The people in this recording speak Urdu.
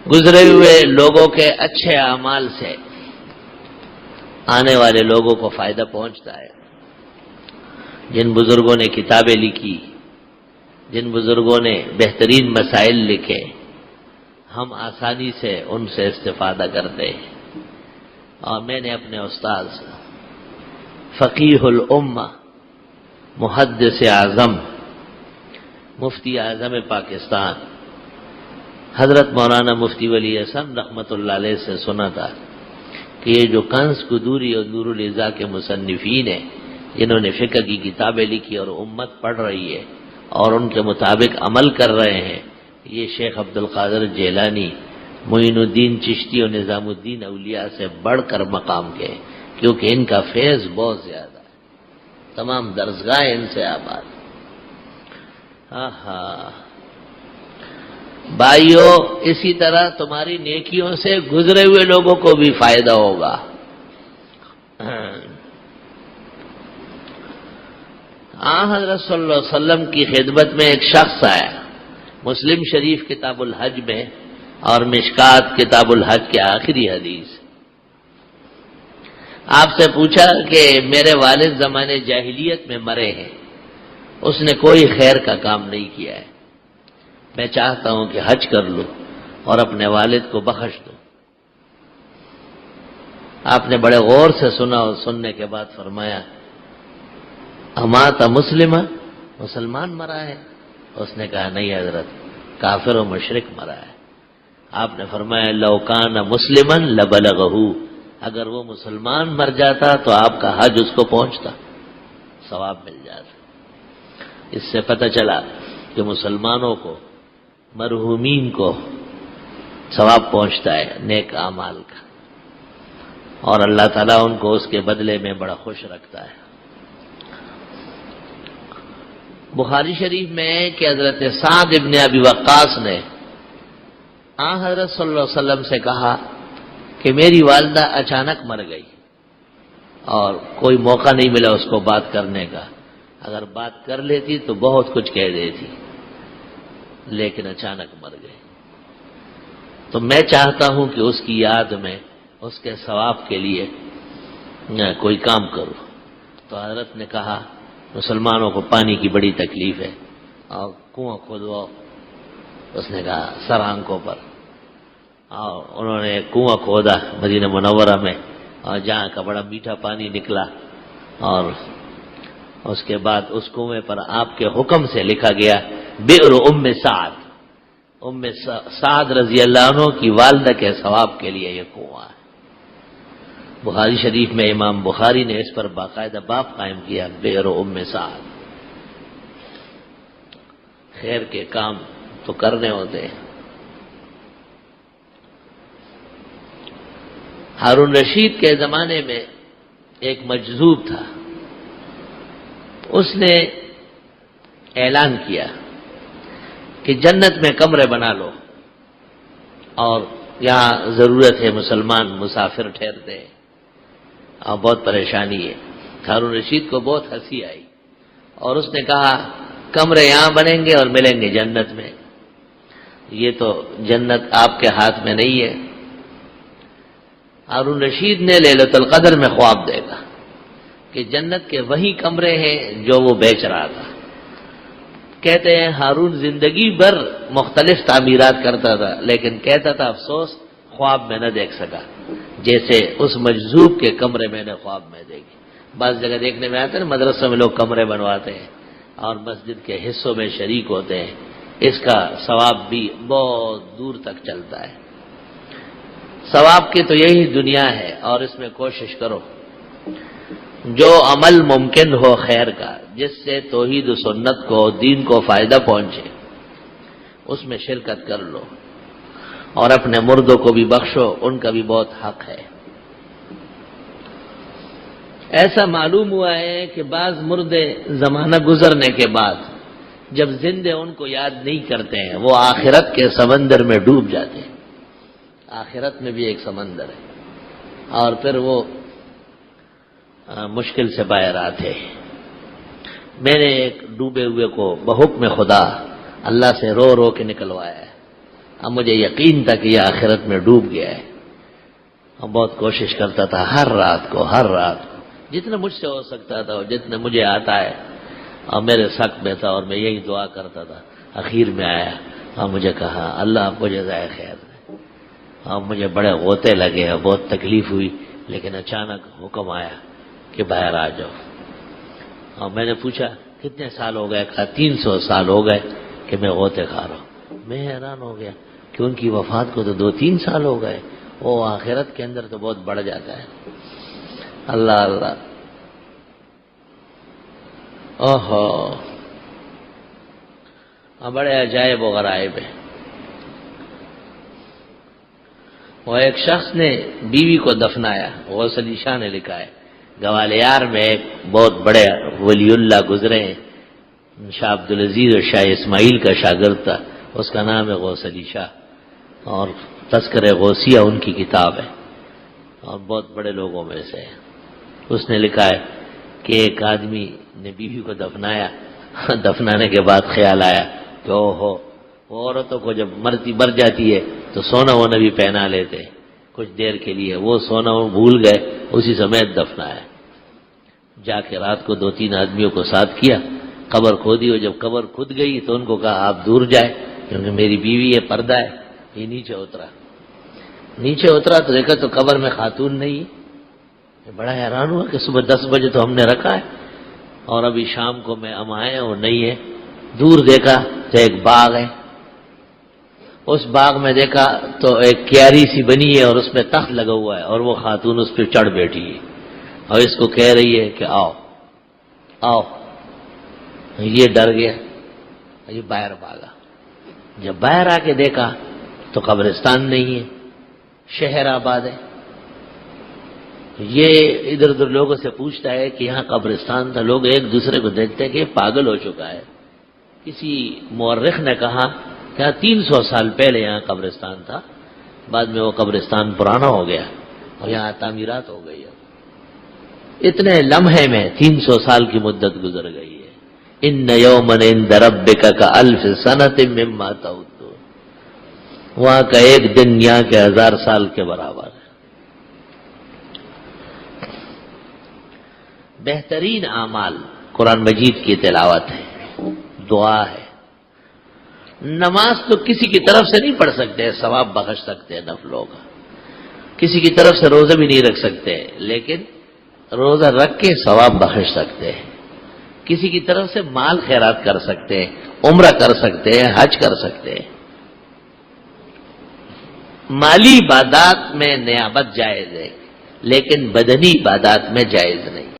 گزرے ہوئے لوگوں کے اچھے اعمال سے آنے والے لوگوں کو فائدہ پہنچتا ہے۔ جن بزرگوں نے کتابیں لکھی، جن بزرگوں نے بہترین مسائل لکھے، ہم آسانی سے ان سے استفادہ کرتے ہیں۔ اور میں نے اپنے استاد فقیہ الامہ، محدث اعظم، مفتی اعظم پاکستان حضرت مولانا مفتی ولی احسن رحمۃ اللہ علیہ سے سنا تھا کہ یہ جو کنز قدوری اور نور العزا کے مصنفین ہیں، جنہوں نے فقہ کی کتابیں لکھی اور امت پڑھ رہی ہے اور ان کے مطابق عمل کر رہے ہیں، یہ شیخ عبد القادر جیلانی، معین الدین چشتی اور نظام الدین اولیاء سے بڑھ کر مقام کے، کیونکہ ان کا فیض بہت زیادہ ہے، تمام درسگاہ ان سے آباد۔ بھائیو، اسی طرح تمہاری نیکیوں سے گزرے ہوئے لوگوں کو بھی فائدہ ہوگا۔ حضرت صلی اللہ علیہ وسلم کی خدمت میں ایک شخص آیا، مسلم شریف کتاب الحج میں اور مشکات کتاب الحج کے آخری حدیث، آپ سے پوچھا کہ میرے والد زمانے جاہلیت میں مرے ہیں، اس نے کوئی خیر کا کام نہیں کیا ہے، میں چاہتا ہوں کہ حج کر لوں اور اپنے والد کو بخش دوں۔ آپ نے بڑے غور سے سنا اور سننے کے بعد فرمایا، امات مسلمہ، مسلمان مرا ہے؟ اس نے کہا نہیں حضرت، کافر و مشرک مرا ہے۔ آپ نے فرمایا لو کان مسلما لبلغہ، اگر وہ مسلمان مر جاتا تو آپ کا حج اس کو پہنچتا، ثواب مل جاتا۔ اس سے پتہ چلا کہ مسلمانوں کو، مرحومین کو ثواب پہنچتا ہے نیک اعمال کا، اور اللہ تعالیٰ ان کو اس کے بدلے میں بڑا خوش رکھتا ہے۔ بخاری شریف میں ہے کہ حضرت سعد ابن ابی وقاص نے حضرت صلی اللہ علیہ وسلم سے کہا کہ میری والدہ اچانک مر گئی اور کوئی موقع نہیں ملا اس کو بات کرنے کا، اگر بات کر لیتی تو بہت کچھ کہہ دیتی، لیکن اچانک مر گئی، تو میں چاہتا ہوں کہ اس کی یاد میں اس کے ثواب کے لیے کوئی کام کروں۔ تو حضرت نے کہا مسلمانوں کو پانی کی بڑی تکلیف ہے اور کنواں کھودواؤ۔ اس نے کہا سر آنکھوں پر، اور انہوں نے کنواں کھودا مدینہ منورہ میں، اور جہاں کا بڑا میٹھا پانی نکلا، اور اس کے بعد اس کنویں پر آپ کے حکم سے لکھا گیا بئر ام سعد، ام سعد رضی اللہ عنہ کی والدہ کے ثواب کے لیے یہ کنواں ہے۔ بخاری شریف میں امام بخاری نے اس پر باقاعدہ باب قائم کیا، بئر ام سعد۔ خیر کے کام تو کرنے ہوتے ہیں۔ ہارون رشید کے زمانے میں ایک مجذوب تھا، اس نے اعلان کیا کہ جنت میں کمرے بنا لو، اور یہاں ضرورت ہے مسلمان مسافر ٹھہرتے ہیں اور بہت پریشانی ہے۔ ہارون رشید کو بہت ہنسی آئی اور اس نے کہا کمرے یہاں بنیں گے اور ملیں گے جنت میں، یہ تو جنت آپ کے ہاتھ میں نہیں ہے۔ ہارون رشید نے لیلۃ القدر میں خواب دیکھا کہ جنت کے وہی کمرے ہیں جو وہ بیچ رہا تھا۔ کہتے ہیں ہارون زندگی بھر مختلف تعمیرات کرتا تھا، لیکن کہتا تھا افسوس خواب میں نہ دیکھ سکا، جیسے اس مجذوب کے کمرے میں نے خواب میں دیکھی۔ بعض جگہ دیکھنے میں آتا ہے نا، مدرسوں میں لوگ کمرے بنواتے ہیں اور مسجد کے حصوں میں شریک ہوتے ہیں، اس کا ثواب بھی بہت دور تک چلتا ہے۔ ثواب کی تو یہی دنیا ہے، اور اس میں کوشش کرو جو عمل ممکن ہو خیر کا، جس سے توحید و سنت کو، دین کو فائدہ پہنچے، اس میں شرکت کر لو، اور اپنے مردوں کو بھی بخشو، ان کا بھی بہت حق ہے۔ ایسا معلوم ہوا ہے کہ بعض مردے زمانہ گزرنے کے بعد جب زندے ان کو یاد نہیں کرتے ہیں، وہ آخرت کے سمندر میں ڈوب جاتے ہیں۔ آخرت میں بھی ایک سمندر ہے، اور پھر وہ مشکل سے باہر آتے ہیں۔ میں نے ایک ڈوبے ہوئے کو بحکم خدا اللہ سے رو رو کے نکلوایا ہے۔ اب مجھے یقین تھا کہ یہ آخرت میں ڈوب گیا ہے. اور بہت کوشش کرتا تھا ہر رات کو جتنا مجھ سے ہو سکتا تھا اور جتنا مجھے آتا ہے، اور میرے سق میں تھا اور میں یہی دعا کرتا تھا. اخیر میں آیا اور مجھے کہا اللہ آپ کو جزائے خیر دے. اور مجھے بڑے غوطے لگے اور بہت تکلیف ہوئی، لیکن اچانک حکم آیا کہ باہر آ جاؤ. اور میں نے پوچھا کتنے سال ہو گئے؟ کہا 300 سال ہو گئے کہ میں غوطے کھا رہا ہوں. میں حیران ہو گیا کہ ان کی وفات کو تو 2-3 سال ہو گئے، وہ آخرت کے اندر تو بہت بڑھ جاتا ہے. اللہ اللہ، اوہو، بڑے عجائب و غرائب ہیں. وہ ایک شخص نے بیوی کو دفنایا. غوث علی شاہ نے لکھا ہے، گوالیار میں ایک بہت بڑے ولی اللہ گزرے ہیں، شاہ عبدالعزیز اور شاہ اسماعیل کا شاگرد تھا. اس کا نام ہے غوث علی شاہ، اور تذکرہ غوثیہ ان کی کتاب ہے، اور بہت بڑے لوگوں میں سے ہے. اس نے لکھا ہے کہ ایک آدمی نے بیوی کو دفنایا. دفنانے کے بعد خیال آیا کہ اوہو، وہ عورتوں کو جب مر جاتی ہے تو سونا وونا بھی پہنا لیتے کچھ دیر کے لیے. وہ سونا وہ بھول گئے، اسی سمیت دفنایا. جا کے رات کو 2-3 آدمیوں کو ساتھ کیا، قبر کھودی. اور جب قبر کھد گئی تو ان کو کہا آپ دور جائے کیونکہ میری بیوی ہے، پردہ ہے. یہ نیچے اترا تو دیکھا تو قبر میں خاتون نہیں. بڑا حیران ہوا کہ صبح 10 بجے تو ہم نے رکھا ہے اور ابھی شام کو میں ہم آئے اور نہیں ہے. دور دیکھا تو ایک باغ ہے. اس باغ میں دیکھا تو ایک کیاری سی بنی ہے اور اس میں تخت لگا ہوا ہے، اور وہ خاتون اس پہ چڑھ بیٹھی ہے اور اس کو کہہ رہی ہے کہ آؤ آؤ. یہ ڈر گیا، یہ باہر بھاگا. جب باہر آ کے دیکھا تو قبرستان نہیں ہے، شہر آباد ہے. یہ ادھر ادھر لوگوں سے پوچھتا ہے کہ یہاں قبرستان تھا. لوگ ایک دوسرے کو دیکھتے ہیں کہ یہ پاگل ہو چکا ہے. کسی مورخ نے کہا کہ 300 سال پہلے یہاں قبرستان تھا، بعد میں وہ قبرستان پرانا ہو گیا اور یہاں تعمیرات ہو گئی. اتنے لمحے میں 300 سال کی مدت گزر گئی ہے. ان یوما عند ربک کالف سنۃ مما تعدون. وہاں کا ایک دن یہاں کے 1000 سال کے برابر ہے. بہترین اعمال قرآن مجید کی تلاوت ہے، دعا ہے. نماز تو کسی کی طرف سے نہیں پڑھ سکتے، ثواب بخش سکتے ہیں نفلوں کا. کسی کی طرف سے روزہ بھی نہیں رکھ سکتے، لیکن روزہ رکھ کے ثواب بخش سکتے ہیں. کسی کی طرف سے مال خیرات کر سکتے ہیں، عمرہ کر سکتے ہیں، حج کر سکتے ہیں. مالی عبادات میں نیابت جائز ہے، لیکن بدنی عبادات میں جائز نہیں.